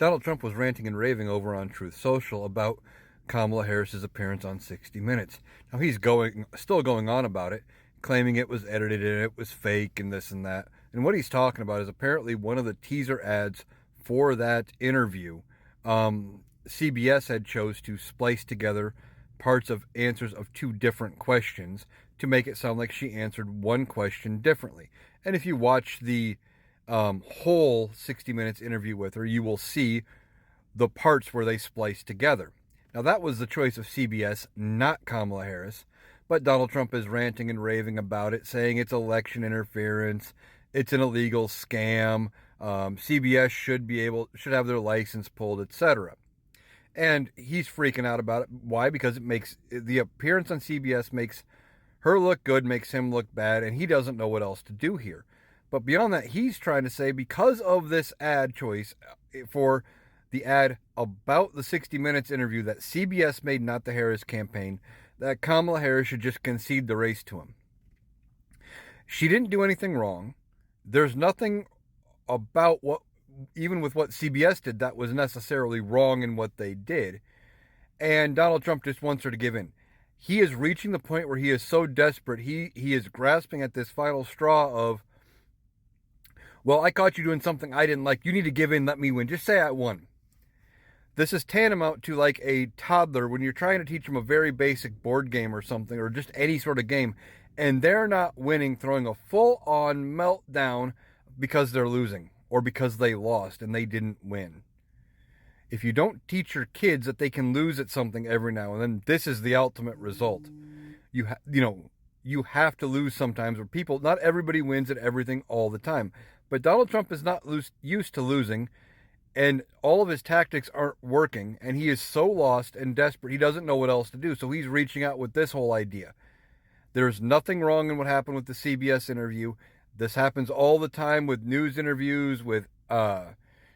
Donald Trump was ranting and raving over on Truth Social about Kamala Harris's appearance on 60 Minutes. Now he's still going on about it, claiming it was edited and it was fake and this and that. And what he's talking about is apparently one of the teaser ads for that interview. CBS had chose to splice together parts of answers of two different questions to make it sound like she answered one question differently. And if you watch the whole 60 Minutes interview with her, you will see the parts where they spliced together. Now, that was the choice of CBS, not Kamala Harris, but Donald Trump is ranting and raving about it, saying it's election interference, it's an illegal scam, CBS should have their license pulled, etc. And he's freaking out about it. Why? Because it makes the appearance on CBS makes her look good, makes him look bad, and he doesn't know what else to do here. But beyond that, he's trying to say because of this ad choice for the ad about the 60 Minutes interview that CBS made, not the Harris campaign, that Kamala Harris should just concede the race to him. She didn't do anything wrong. There's nothing about even with what CBS did, that was necessarily wrong in what they did. And Donald Trump just wants her to give in. He is reaching the point where he is so desperate, he is grasping at this final straw of, well, I caught you doing something I didn't like. You need to give in, let me win. Just say I won. This is tantamount to like a toddler when you're trying to teach them a very basic board game or something, or just any sort of game, and they're not winning, throwing a full-on meltdown because they're losing or because they lost and they didn't win. If you don't teach your kids that they can lose at something every now and then, this is the ultimate result. You have to lose sometimes, or not everybody wins at everything all the time. But Donald Trump is not used to losing, and all of his tactics aren't working, and he is so lost and desperate, he doesn't know what else to do. So he's reaching out with this whole idea. There's nothing wrong in what happened with the CBS interview. This happens all the time with news interviews, with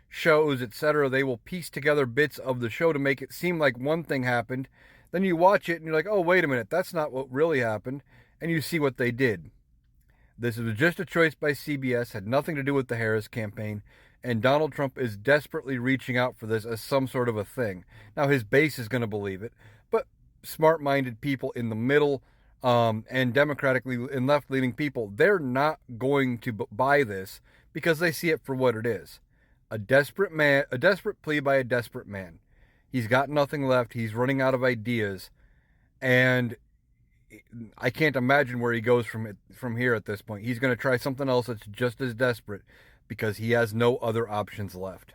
shows, etc. They will piece together bits of the show to make it seem like one thing happened. Then you watch it and you're like, oh, wait a minute, that's not what really happened. And you see what they did. This was just a choice by CBS, had nothing to do with the Harris campaign, and Donald Trump is desperately reaching out for this as some sort of a thing. Now, his base is going to believe it, but smart-minded people in the middle and democratically and left-leaning people, they're not going to buy this because they see it for what it is. A desperate plea by a desperate man. He's got nothing left. He's running out of ideas, and I can't imagine where he goes from here at this point. He's going to try something else that's just as desperate because he has no other options left.